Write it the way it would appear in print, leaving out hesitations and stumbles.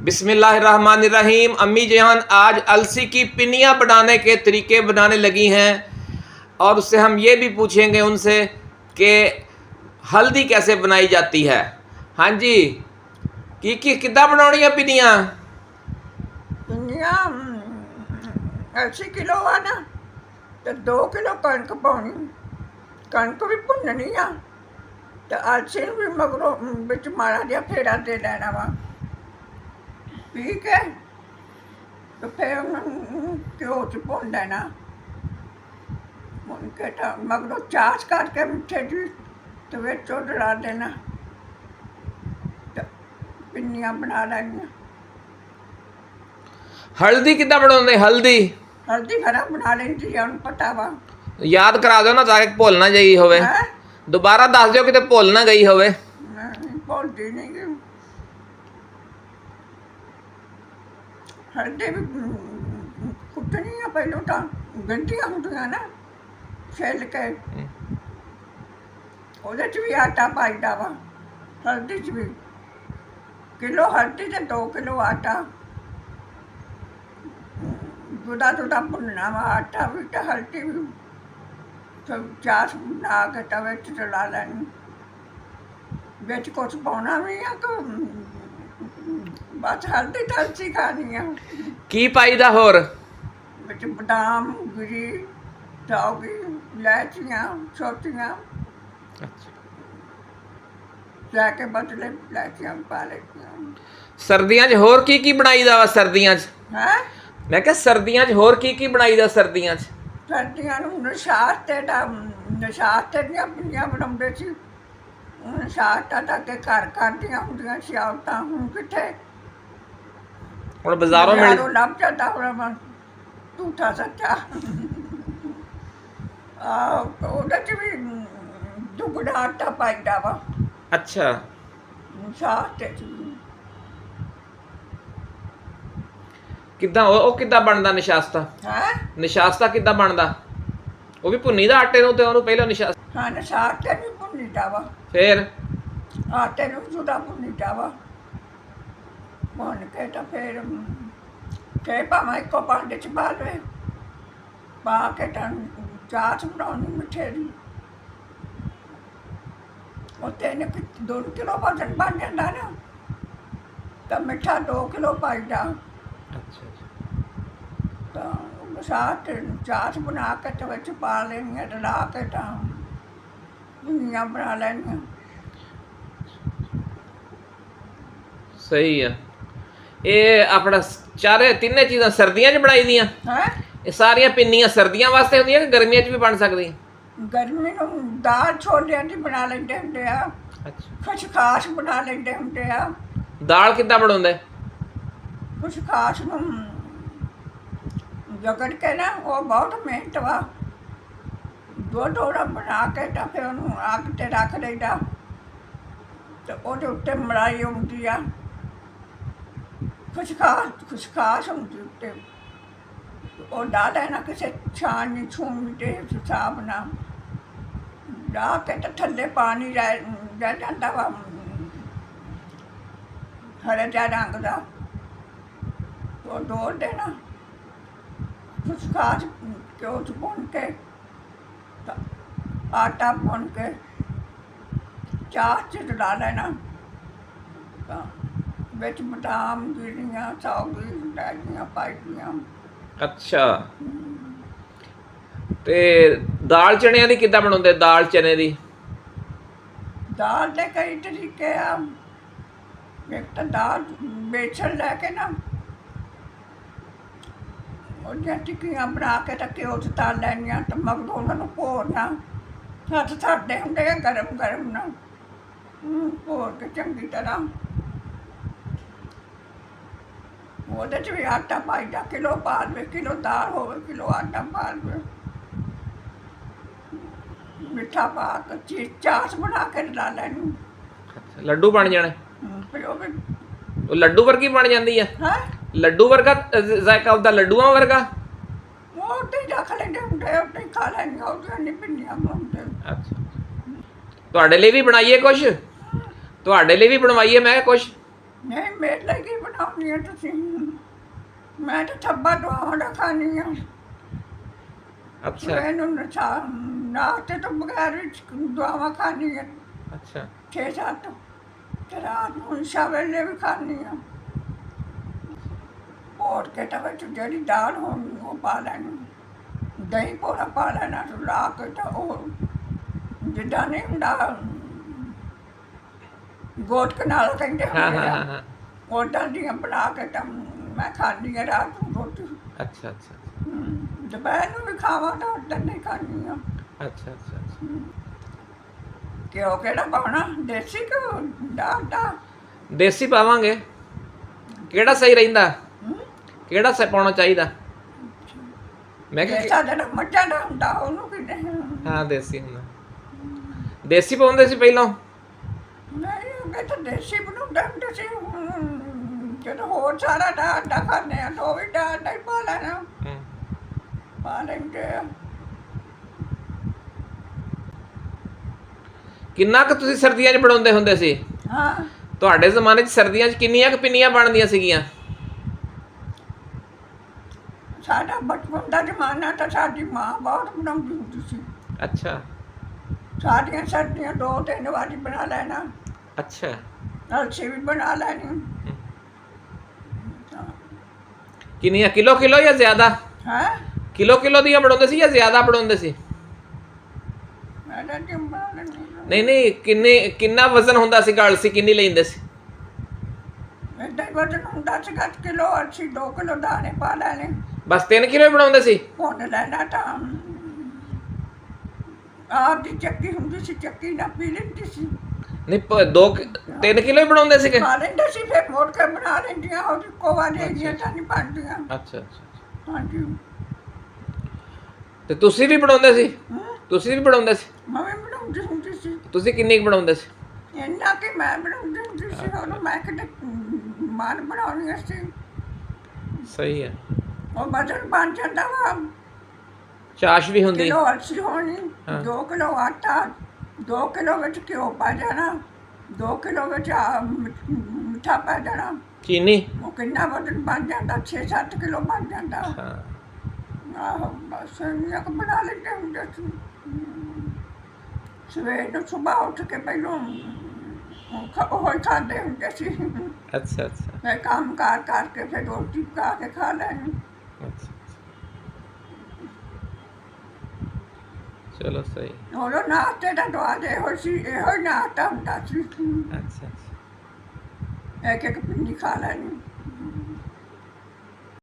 बिस्मिल्लाहिर्रहमानिर्रहीम। अम्मी जान आज अलसी की पिनियाँ बनाने के तरीके बनाने लगी हैं और उससे हम ये भी पूछेंगे उनसे कि हल्दी कैसे बनाई जाती है। हाँ जी, की किद्दां बनाउणियां पिनियाँ? पिनियां 80 किलो आ ना तो 2 किलो कणक पाउणी। कणक भी भुन्ननी आ तो अलसी भी मगरों विच माड़ा जिहा फेरा दे लेना वा। पी के तो फिर घ्यो च भुन लेना। भुन के तो मगरों चाश करके मिठे जी तो विच ओह डला देना तो पिनियां बना लैनियां। हल्दी किद्दां बनाउंदे? हल्दी हल्दी घरा बना लेंदी आ, उन्हें पता वा। याद करा दो ना ताकि भुल ना गई होवे। है दोबारा दस दिओ किते भुल ना गई होवे। भुलदी नहीं गई। हल्दी भी कुटनी आ पहलों तो गंढियां होंदियां ना छिल के ਉਹਦੇ 'ਚ ਵੀ ਆਟਾ ਪਾਈਦਾ ਵਾ। हल्दी 'ਚ भी किलो हल्दी ते 2 किलो आटा दुधा दुधा भुनना वा। आटा भी तो हल्दी भी सब चाश बना के तवे 'ਚ चला लैनी। बिच कुछ पाउणा भी आ कि बस हल्दी ते अलसी खानी आ। की पाईदा होर? बिच बादाम गिरी सौगी इलायचियां छोटियां जाके बदले इलायचियां पा लेतियां। सर्दियां 'ਚ होर की बनाईदा वा? सर्दियां 'ਚ है मैं क्या सर्दियां 'ਚ होर की बनाईदा? सर्दियां 'ਚ सर्दियां नूं नशास्ते ਦੀਆਂ ਪਿੰਨੀਆਂ ਬਣਾਉਂਦੇ ਸੀ। ਨਸ਼ਾਸਤਾ ਤਾਂ ਕਿ ਘਰ ਦੀਆਂ ਹੁੰਦੀਆਂ ਸੀ ਔਰਤਾਂ, ਹੁਣ ਕਿੱਥੇ। ਹੁਣ ਬਾਜ਼ਾਰੋਂ ਲੱਭ ਜਾਂਦਾ ਹੁਣ ਝੂਠਾ ਸੱਚਾ। ਉਹਦੇ 'ਚ ਵੀ ਦੁੱਗਣਾ ਆਟਾ ਪਾਈਦਾ ਵਾ। अच्छा, ਨਸ਼ਾਸਤੇ 'ਚ ਵੀ ਕਿੱਦਾਂ ਉਹ ਕਿੱਦਾਂ ਬਣਦਾ ਨਿਸ਼ਾਸਤਾ? ਹੈ ਨਿਸ਼ਾਸਤਾ ਕਿੱਦਾਂ ਬਣਦਾ? ਉਹ ਵੀ ਭੁੰਨੀ ਦਾ ਆਟੇ ਨੂੰ ਤੇ ਉਹਨੂੰ ਪਹਿਲਾਂ ਨਿਸ਼ਾਸਤਾ ਹਾਂ ਨਸ਼ਾਸਤੇ ਵੀ ਭੁੰਨੀਦਾ ਵਾ। ਫੇਰ ਆਟੇ ਨੂੰ ਜੁਦਾ ਭੁੰਨੀਦਾ ਵਾ। ਭੁੰਨ ਕੇ ਤਾਂ ਫਿਰ ਭਾਵੇਂ ਇੱਕੋ ਭਾਂਡੇ 'ਚ ਪਾ ਲਵੇ। ਪਾ ਕੇ ਤਾਂ ਚਾਸ਼ ਬਣਾਉਣੀ ਮਿੱਠੇ ਦੀ। ਉਹ 2 ਕਿਲੋ ਵਜ਼ਨ ਬਣ ਜਾਂਦਾ ਨਾ ਤਾਂ ਮਿੱਠਾ 2 ਕਿਲੋ ਪਾਈਦਾ। ਤਾਂ ਸਾਥ ਚਾਸ਼ ਬਣਾ ਕੇ ਤੇ ਵਿੱਚ ਪਾ ਲੈਣੀਆਂ, ਰਲਾ ਕੇ ਤਾਂ ਪਿੰਨੀਆਂ ਬਣਾ ਲੈਣੀਆਂ। ਸਹੀ ਆ। ਇਹ ਆਪਣਾ ਚਾਰੇ ਤਿੰਨੇ ਚੀਜ਼ਾਂ ਸਰਦੀਆਂ 'ਚ ਬਣਾਈ ਦੀਆਂ? ਹੈ ਇਹ ਸਾਰੀਆਂ ਪਿੰਨੀਆਂ ਸਰਦੀਆਂ ਵਾਸਤੇ ਹੁੰਦੀਆਂ ਕਿ ਗਰਮੀਆਂ 'ਚ ਵੀ ਬਣ ਸਕਦੀਆਂ? ਗਰਮੀ ਨੂੰ ਦਾਲ ਛੋਲਿਆਂ ਦੀ ਬਣਾ ਲੈਂਦੇ ਹੁੰਦੇ ਆ। ਅੱਛਾ, ਖਸਖਾਸ ਬਣਾ ਲੈਂਦੇ ਹੁੰਦੇ ਆ। ਦਾਲ ਕਿੱਦਾਂ ਬਣਾਉਂਦੇ? ਖਸਖਾਸ ਨੂੰ ਜਗੜ ਕੇ ਨਾ ਉਹ ਬਹੁਤ ਮਿਹਨਤ ਵਾ। ਦੁੱਧ ਉਹਦਾ ਬਣਾ ਕੇ ਤਾਂ ਫਿਰ ਉਹਨੂੰ ਅੱਗ 'ਤੇ ਰੱਖ ਲਈਦਾ ਤੇ ਉਹਦੇ ਉੱਤੇ ਮਲਾਈ ਆਉਂਦੀ ਆ। ਖਸਖਾਸ ਹੁੰਦੀ ਉੱਤੇ। ਉਹ ਡਾ ਲੈਣਾ ਕਿਸੇ ਛਾਨਣੀ ਛੂਣੀ ਦੇ ਹਿਸਾਬ ਨਾਲ ਡਾ ਕੇ ਤਾਂ ਥੱਲੇ ਪਾਣੀ ਰਹਿ ਜਾਂਦਾ ਵਾ ਹਰੇ ਜਿਹਾ ਰੰਗ ਦਾ। ਉਹ ਡੋਲ ਦੇਣਾ ਖਸਖਾਸ ਘਿਓ 'ਚ ਭੁੰਨ ਕੇ ਤਾਂ ਆਟਾ ਭੁੰਨ ਕੇ ਚਾਹ 'ਚ ਡਲਾ ਲੈਣਾ। ਤਾਂ ਵਿੱਚ ਬਦਾਮ ਗਿਰੀਆਂ ਸੌਗੀ ਇਲਾਇਚੀਆਂ ਪਾਈਦੀਆਂ। ਅੱਛਾ, ਤੇ ਦਾਲ ਚਣਿਆਂ ਦੀ ਕਿੱਦਾਂ ਬਣਾਉਂਦੇ? ਦਾਲ ਚਨੇ ਦੀ ਦਾਲ ਦੇ ਕਈ ਤਰੀਕੇ ਆ। ਇੱਕ ਤਾਂ ਦਾਲ ਬੇਸਣ ਲੈ ਕੇ ਨਾ ਉਹਦੀਆਂ ਟਿੱਕੀਆਂ ਬਣਾ ਕੇ ਤਾਂ ਘਿਓ 'ਚ ਤਲ ਲੈਣੀਆਂ ਤੇ ਮਗਰੋਂ ਉਹਨਾਂ ਨੂੰ ਭੋਰਨਾ। ਹੱਥ ਸਾਡੇ ਹੁੰਦੇ ਆ ਗਰਮ ਨਾਲ ਭੋਰ ਕੇ ਚੰਗੀ ਤਰ੍ਹਾਂ। ਉਹਦੇ 'ਚ ਵੀ ਆਟਾ ਪਾਈਦਾ। ਕਿਲੋ ਪਾ ਲਵੇ, ਕਿਲੋ ਦਾਲ ਹੋਵੇ ਕਿਲੋ ਆਟਾ ਪਾ ਲਵੇ। ਮਿੱਠਾ ਪਾ ਕੇ ਚਾਸ਼ ਬਣਾ ਕੇ ਲਾ ਲੈਣੀ। ਲੱਡੂ ਬਣ ਜਾਣੇ? ਫਿਰ ਉਹ ਵੀ ਉਹ ਲੱਡੂ ਵਰਗੀ ਬਣ ਜਾਂਦੀ ਆ? ਹੈ ਲੱਡੂ ਵਰਗਾ ਜ਼ਾਇਕਾ ਉਹਦਾ, ਲੱਡੂਆਂ ਵਰਗਾ? ਉਹ ਉੱਤੇ ਹੀ ਰੱਖ ਲੈਂਦੇ ਹੁੰਦੇ, ਉੱਤੇ ਹੀ ਖਾ ਲੈਣੀਆਂ। ਉਹਦੀਆਂ ਨਹੀਂ ਪਿੰਨੀਆਂ ਬਣਾਉਂਦੇ। ਅੱਛਾ, ਤੁਹਾਡੇ ਲਈ ਵੀ ਬਣਾਈਏ ਕੁਛ? ਤੁਹਾਡੇ ਲਈ ਵੀ ਬਣਵਾਈਏ ਮੈਂ ਕੁਛ? ਨਹੀਂ ਮੇਰੇ ਲਈ ਕੀ ਬਣਾ ਬਣਾਉਂਦੀ ਆ ਤੁਸੀਂ? ਮੈਂ ਤਾਂ ਥੱਬਾ ਦੁਆਵਾਂ ਦਾ ਖਾਣੀ ਆ। ਅੱਛਾ ਇਹਨੂੰ ਨਾਸ਼ਤੇ ਤੋਂ ਬਗੈਰ ਵਿੱਚ ਦੁਆਵਾਂ ਖਾਣੀ ਆ। ਅੱਛਾ 6-7 ਤੇ ਰਾਤ ਨੂੰ ਇੱਛਾ ਵੇਲੇ ਵੀ ਖਾਣੀ ਆ। ਹੋਰ ਕੇ ਤਾਂ ਵਿੱਚ ਜਿਹੜੀ ਦਾਲ ਹੋਣੀ ਉਹ ਪਾ ਲੈਣੀ, ਦਹੀਂ ਪੋੜਾ ਪਾ ਲੈਣਾ ਲਾ ਕੇ ਤਾਂ ਉਹ ਜਿੱਦਾਂ ਨਹੀਂ ਹੁੰਦਾ ਗੋਟਕ ਨਾਲ ਕਹਿੰਦੇ ਹਾਂ ਹੁੰਦੇ ਹਾਂ ਆ, ਹਾਂ ਹਾਂ ਉੱਦਾਂ ਦੀਆਂ ਬਣਾ ਕੇ ਤਾਂ ਮੈਂ ਖਾਂਦੀ ਆ ਰਾਤ ਨੂੰ ਰੋਟੀ। ਅੱਛਾ ਅੱਛਾ ਦੁਪਹਿਰ ਨੂੰ ਵੀ ਖਾਵਾਂ ਤਾਂ ਉੱਦਾਂ ਨਹੀਂ ਖਾਂਦੀ ਆ। ਅੱਛਾ ਅੱਛਾ ਅੱਛਾ ਘਿਓ ਕਿਹੜਾ ਪਾਉਣਾ? ਦੇਸੀ ਘਿਓ ਦਾ ਦੇਸੀ ਪਾਵਾਂਗੇ। ਕਿਹੜਾ ਸਹੀ ਰਹਿੰਦਾ? ਕਿਹੜਾ ਪਾਉਣਾ ਚਾਹੀਦਾ? ਮੈਂ ਕਿਹਾ ਸਾਡਾ ਮੱਝਾਂ ਦਾ ਹੁੰਦਾ ਉਹਨੂੰ ਕਿਤੇ ਹਾਂ ਦੇਸੀ ਹੁੰਦਾ। ਦੇਸੀ ਪਾਉਂਦੇ ਸੀ ਪਹਿਲਾਂ? ਨਹੀਂ ਅੱਗੇ ਤਾਂ ਦੇਸੀ ਬਣਾਉਂਦੇ ਹੁੰਦੇ ਸੀ। ਜਦੋਂ ਹੋਰ ਸਾਰਾ ਡਾਂਡਾ ਖਾਂਦੇ ਆ ਤਾਂ ਉਹ ਵੀ ਡਾਂਡਾ ਹੀ ਪਾ ਲੈਣਾ, ਹੂੰ। ਪਾ ਲੈਂਦੇ ਆ। ਕਿੰਨਾ ਕੁ ਤੁਸੀਂ ਸਰਦੀਆਂ 'ਚ ਬਣਾਉਂਦੇ ਹੁੰਦੇ ਸੀ? ਹਾਂ ਤੁਹਾਡੇ ਜ਼ਮਾਨੇ 'ਚ ਸਰਦੀਆਂ 'ਚ ਕਿੰਨੀਆਂ ਕੁ ਪਿੰਨੀਆਂ ਬਣਦੀਆਂ ਸੀਗੀਆਂ? ਸਾਡਾ ਬਚਪਨ ਦਾ ਜ਼ਮਾਨਾ ਤਾਂ ਸਾਡੀ ਮਾਂ ਬਹੁਤ ਬਣਾਉਂਦੀ ਹੁੰਦੀ ਸੀ। ਅੱਛਾ ਸਾਡੀਆਂ ਸਰਦੀਆਂ 2-3 ਵਾਰੀ ਬਣਾ ਲੈਣਾ, ਅੱਛਾ ਅਲਸੀ ਵੀ ਬਣਾ ਲੈਣੀ। ਕਿੰਨੀਆਂ? ਕਿਲੋ ਕਿਲੋ ਜਾਂ ਜ਼ਿਆਦਾ? ਹੈ ਕਿਲੋ ਕਿਲੋ ਦੀਆਂ ਬਣਾਉਂਦੇ ਸੀ ਜਾਂ ਜ਼ਿਆਦਾ ਬਣਾਉਂਦੇ ਸੀ? ਮੈਂ ਤਾਂ ਕਿਉਂ ਬਣਾ ਲੈਣੀ? ਨਹੀਂ ਨਹੀਂ ਕਿੰਨਾ ਵਜ਼ਨ ਹੁੰਦਾ ਸੀਗਾ? ਅਲਸੀ ਕਿੰਨੀ ਲੈਂਦੇ ਸੀ? ਏਦਾਂ ਹੀ ਵਜ਼ਨ ਹੁੰਦਾ ਸੀਗਾ। ਕਿਲੋ ਅਲਸੀ 2 ਕਿਲੋ ਦਾਣੇ ਪਾ ਲੈਣੇ, ਬਸ 3 ਕਿਲੋ ਬਣਾਉਂਦੇ ਸੀ? ਭੁੰਨ ਲੈਣਾ ਤਾਂ ਆਪ ਦੀ ਚੱਕੀ ਹੁੰਦੀ ਸੀ, ਚੱਕੀ ਨਾਲ ਪੀ ਲੈਂਦੀ ਸੀ। ਨਹੀਂ 3 ਕਿਲੋ ਹੀ ਬਣਾਉਂਦੇ ਸੀਗੇ? ਖਾ ਲੈਂਦੇ ਸੀ, ਫਿਰ ਮੋੜ ਕੇ ਬਣਾ ਲੈਂਦੀਆਂ। ਉਹ ਇੱਕੋ ਵਾਰੀ ਹੈਗੀਆਂ ਤਾਂ ਨਹੀਂ ਬਣਦੀਆਂ। ਅੱਛਾ ਅੱਛਾ ਹਾਂਜੀ ਤੇ ਤੁਸੀਂ ਵੀ ਬਣਾਉਂਦੇ ਸੀ? ਹੂੰ, ਤੁਸੀਂ ਵੀ ਬਣਾਉਂਦੇ ਸੀ? ਮੈਂ ਵੀ ਬਣਾਉਂਦੀ ਹੁੰਦੀ ਸੀ। ਤੁਸੀਂ ਕਿੰਨੀ ਕੁ ਬਣਾਉਂਦੇ ਸੀ? ਇੰਨਾ ਕਿ ਮੈਂ ਬਣਾਉਂਦੀ ਹੁੰਦੀ ਸੀ। ਉਹਨੂੰ ਮੈਂ ਕਿਤੇ ਮਾਨ ਬਣਾਉਣੀ ਸੀ। ਸਹੀ ਹੈ। ਉਹ ਵਜ਼ਨ ਬਣ ਜਾਂਦਾ ਵਾ। ਚਾਸ਼ ਵੀ ਹੁੰਦੀ? ਕਿਲੋ ਅਲਸੀ ਹੋਣੀ, ਹਾਂ। 2 ਕਿਲੋ ਆਟਾ, 2 ਕਿਲੋ ਵਿੱਚ ਘਿਓ ਪਾ ਜਾਣਾ, 2 ਕਿਲੋ ਵਿੱਚ ਮਿੱਠਾ ਪਾ ਜਾਣਾ। ਚੀਨੀ? ਉਹ ਕਿੰਨਾ ਵਜ਼ਨ ਬਣ ਜਾਂਦਾ? 6-7 ਕਿਲੋ ਬਣ ਜਾਂਦਾ। ਹਾਂ ਆਹੋ ਬਸ ਇੰਨਾ ਕੁ ਬਣਾ ਲੈਂਦੇ ਹੁੰਦੇ ਸੀ। ਸਵੇਰ ਨੂੰ ਸੁਬਾਹ ਉੱਠ ਕੇ ਪਹਿਲੋਂ ਉਹ ਹੀ ਖਾਂਦੇ ਹੁੰਦੇ ਸੀ। ਅੱਛਾ ਅੱਛਾ ਫਿਰ ਕੰਮ ਕਾਰ ਕਰਕੇ ਫਿਰ ਰੋਟੀ ਪਕਾ ਕੇ ਖਾ ਲੈਣੀ। ਅੱਛਾ ਚਲੋ ਸਹੀ। ਉਦੋਂ ਨਾਸ਼ਤੇ ਦਾ ਦਵਾ ਦੇ ਇਹੋ ਸੀ, ਇਹੋ ਹੀ ਨਾਸ਼ਤਾ ਹੁੰਦਾ ਸੀ। ਅੱਛਾ ਅੱਛਾ ਇੱਕ ਇੱਕ ਪਿੰਨੀ ਖਾ ਲੈਣੀ।